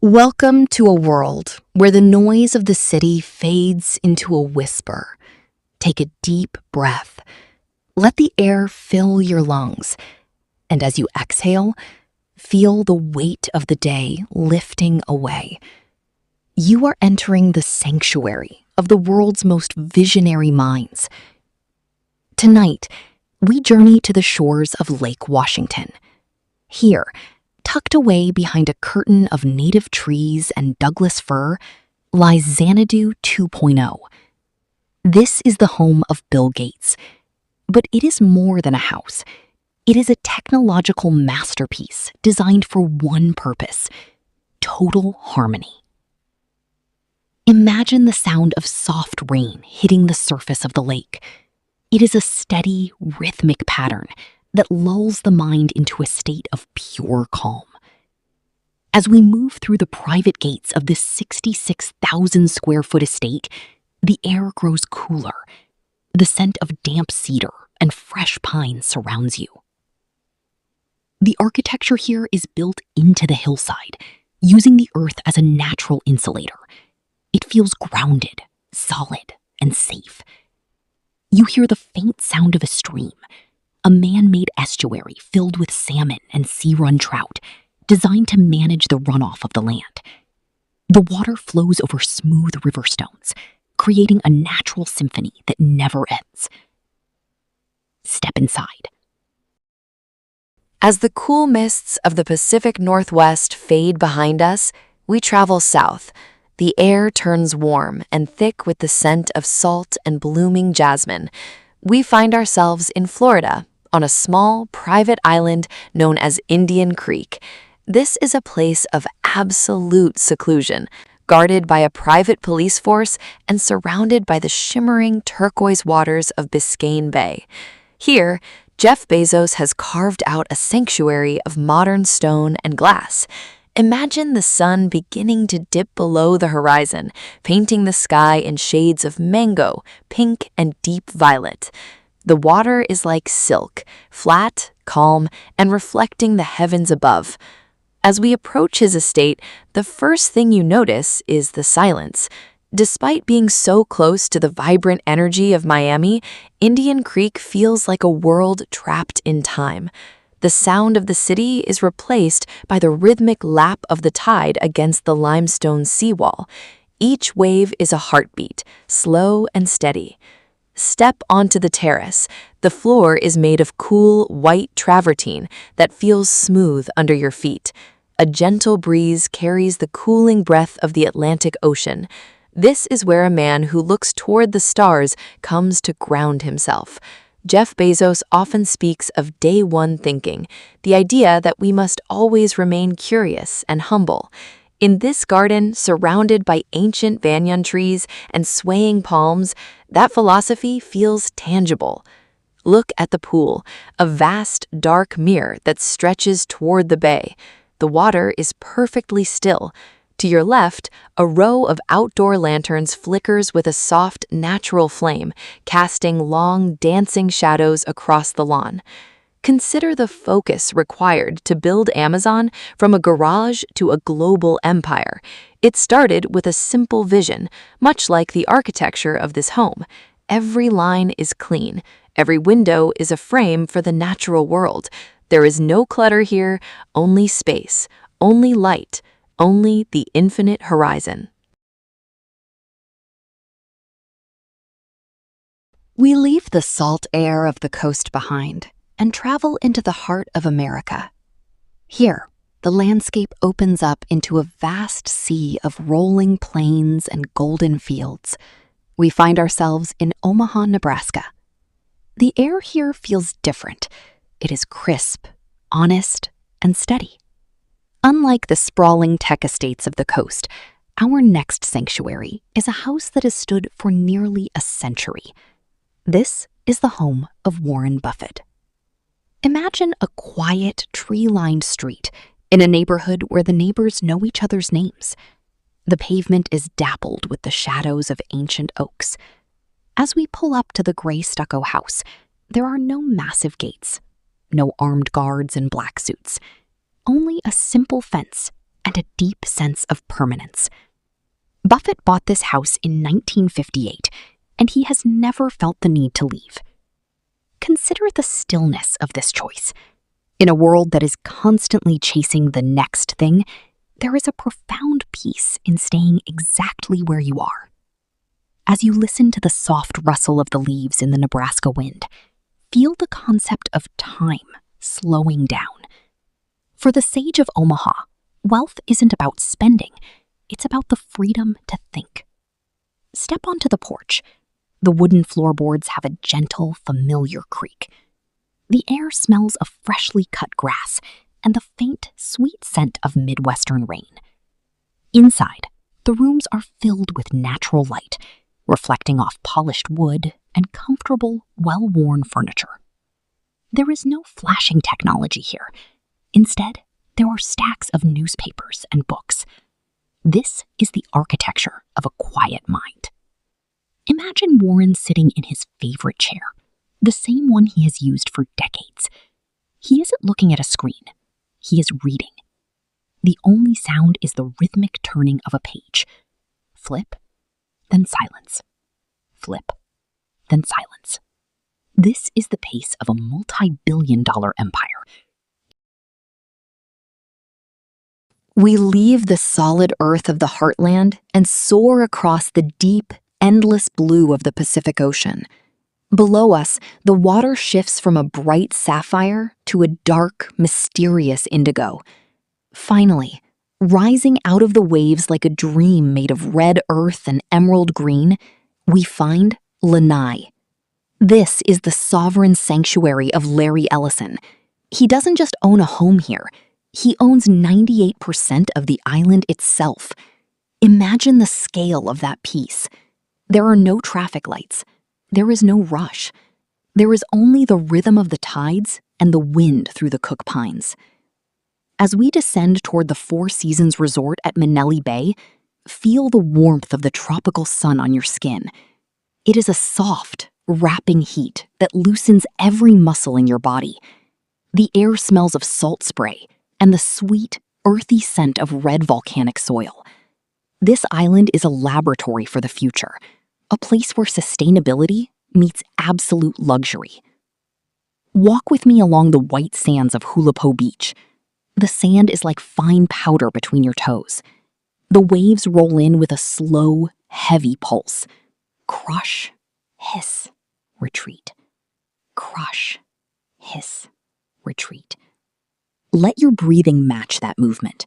Welcome to a world where the noise of the city fades into a whisper. Take a deep breath. Let the air fill your lungs. And as you exhale, feel the weight of the day lifting away. You are entering the sanctuary of the world's most visionary minds. Tonight, we journey to the shores of Lake Washington. Here, tucked away behind a curtain of native trees and Douglas fir, lies Xanadu 2.0. This is the home of Bill Gates, but it is more than a house. It is a technological masterpiece designed for one purpose: total harmony. Imagine the sound of soft rain hitting the surface of the lake. It is a steady, rhythmic pattern that lulls the mind into a state of pure calm. As we move through the private gates of this 66,000 square foot estate, the air grows cooler. The scent of damp cedar and fresh pine surrounds you. The architecture here is built into the hillside, using the earth as a natural insulator. It feels grounded, solid, and safe. You hear the faint sound of a stream, a man-made estuary filled with salmon and sea-run trout, designed to manage the runoff of the land. The water flows over smooth river stones, creating a natural symphony that never ends. Step inside. As the cool mists of the Pacific Northwest fade behind us, we travel south. The air turns warm and thick with the scent of salt and blooming jasmine. We find ourselves in Florida, on a small, private island known as Indian Creek. This is a place of absolute seclusion, guarded by a private police force and surrounded by the shimmering turquoise waters of Biscayne Bay. Here, Jeff Bezos has carved out a sanctuary of modern stone and glass. Imagine the sun beginning to dip below the horizon, painting the sky in shades of mango, pink, and deep violet. The water is like silk, flat, calm, and reflecting the heavens above. As we approach his estate, the first thing you notice is the silence. Despite being so close to the vibrant energy of Miami, Indian Creek feels like a world trapped in time. The sound of the city is replaced by the rhythmic lap of the tide against the limestone seawall. Each wave is a heartbeat, slow and steady. Step onto the terrace. The floor is made of cool, white travertine that feels smooth under your feet. A gentle breeze carries the cooling breath of the Atlantic Ocean. This is where a man who looks toward the stars comes to ground himself. Jeff Bezos often speaks of day one thinking, the idea that we must always remain curious and humble. In this garden, surrounded by ancient banyan trees and swaying palms, that philosophy feels tangible. Look at the pool, a vast, dark mirror that stretches toward the bay. The water is perfectly still. To your left, a row of outdoor lanterns flickers with a soft, natural flame, casting long, dancing shadows across the lawn. Consider the focus required to build Amazon from a garage to a global empire. It started with a simple vision, much like the architecture of this home. Every line is clean. Every window is a frame for the natural world. There is no clutter here, only space, only light, only the infinite horizon. We leave the salt air of the coast behind and travel into the heart of America. Here, the landscape opens up into a vast sea of rolling plains and golden fields. We find ourselves in Omaha, Nebraska. The air here feels different. It is crisp, honest, and steady. Unlike the sprawling tech estates of the coast, our next sanctuary is a house that has stood for nearly a century. This is the home of Warren Buffett. Imagine a quiet, tree-lined street in a neighborhood where the neighbors know each other's names. The pavement is dappled with the shadows of ancient oaks. As we pull up to the gray stucco house, there are no massive gates, no armed guards in black suits, only a simple fence and a deep sense of permanence. Buffett bought this house in 1958, and he has never felt the need to leave. Consider the stillness of this choice. In a world that is constantly chasing the next thing, there is a profound peace in staying exactly where you are. As you listen to the soft rustle of the leaves in the Nebraska wind, feel the concept of time slowing down. For the sage of Omaha, wealth isn't about spending, it's about the freedom to think. Step onto the porch. The wooden floorboards have a gentle, familiar creak. The air smells of freshly cut grass and the faint, sweet scent of Midwestern rain. Inside, the rooms are filled with natural light, reflecting off polished wood and comfortable, well-worn furniture. There is no flashing technology here. Instead, there are stacks of newspapers and books. This is the architecture of a quiet mind. Imagine Warren sitting in his favorite chair, the same one he has used for decades. He isn't looking at a screen. He is reading. The only sound is the rhythmic turning of a page. Flip, then silence. Flip, then silence. This is the pace of a multi-billion-dollar empire. We leave the solid earth of the heartland and soar across the deep, endless blue of the Pacific Ocean. Below us, the water shifts from a bright sapphire to a dark, mysterious indigo. Finally, rising out of the waves like a dream made of red earth and emerald green, we find Lanai. This is the sovereign sanctuary of Larry Ellison. He doesn't just own a home here. He owns 98% of the island itself. Imagine the scale of that piece. There are no traffic lights. There is no rush. There is only the rhythm of the tides and the wind through the Cook Pines. As we descend toward the Four Seasons Resort at Manelli Bay, feel the warmth of the tropical sun on your skin. It is a soft, wrapping heat that loosens every muscle in your body. The air smells of salt spray and the sweet, earthy scent of red volcanic soil. This island is a laboratory for the future, a place where sustainability meets absolute luxury. Walk with me along the white sands of Hulapo Beach. The sand is like fine powder between your toes. The waves roll in with a slow, heavy pulse. Crush, hiss, retreat. Crush, hiss, retreat. Let your breathing match that movement.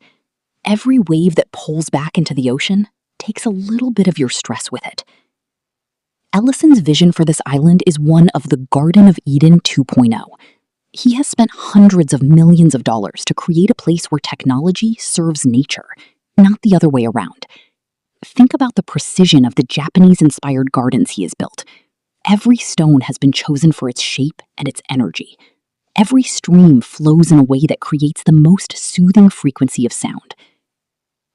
Every wave that pulls back into the ocean takes a little bit of your stress with it. Ellison's vision for this island is one of the Garden of Eden 2.0. He has spent hundreds of millions of dollars to create a place where technology serves nature, not the other way around. Think about the precision of the Japanese-inspired gardens he has built. Every stone has been chosen for its shape and its energy. Every stream flows in a way that creates the most soothing frequency of sound.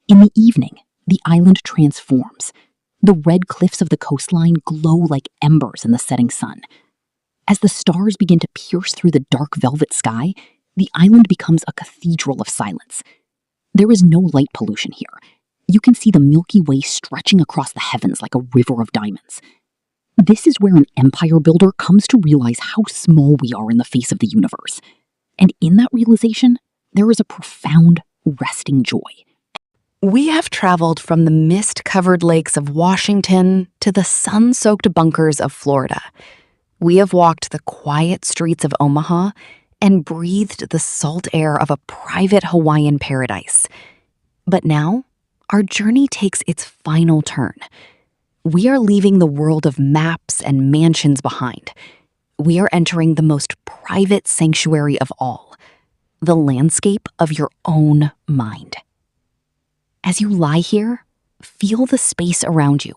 In the evening, the island transforms. The red cliffs of the coastline glow like embers in the setting sun. As the stars begin to pierce through the dark velvet sky, the island becomes a cathedral of silence. There is no light pollution here. You can see the Milky Way stretching across the heavens like a river of diamonds. This is where an empire builder comes to realize how small we are in the face of the universe. And in that realization, there is a profound, resting joy. We have traveled from the mist-covered lakes of Washington to the sun-soaked bunkers of Florida. We have walked the quiet streets of Omaha and breathed the salt air of a private Hawaiian paradise. But now, our journey takes its final turn. We are leaving the world of maps and mansions behind. We are entering the most private sanctuary of all, the landscape of your own mind. As you lie here, feel the space around you.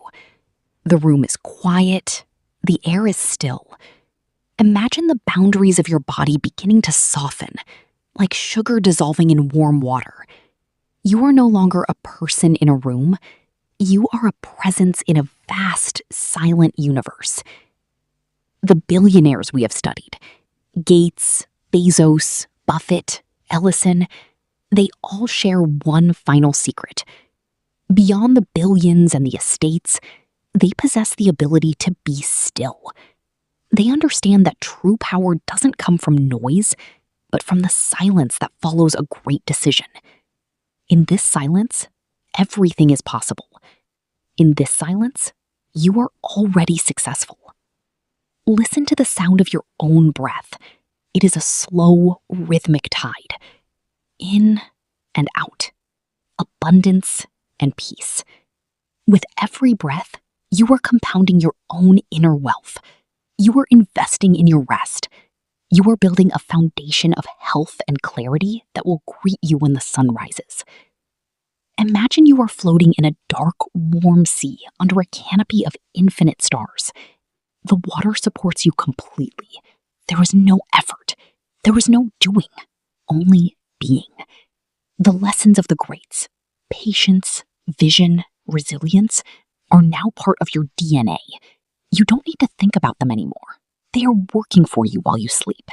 The room is quiet, the air is still. Imagine the boundaries of your body beginning to soften, like sugar dissolving in warm water. You are no longer a person in a room. You are a presence in a vast, silent universe. The billionaires we have studied, Gates, Bezos, Buffett, Ellison, They all share one final secret. Beyond the billions and the estates, they possess the ability to be still. They understand that true power doesn't come from noise, but from the silence that follows a great decision. In this silence, everything is possible. In this silence, you are already successful. Listen to the sound of your own breath. It is a slow, rhythmic tide. In and out. Abundance and peace. With every breath, you are compounding your own inner wealth. You are investing in your rest. You are building a foundation of health and clarity that will greet you when the sun rises. Imagine you are floating in a dark, warm sea under a canopy of infinite stars. The water supports you completely. There is no effort. There is no doing, only being. The lessons of the greats, patience, vision, resilience, are now part of your DNA. You don't need to think about them anymore. They are working for you while you sleep.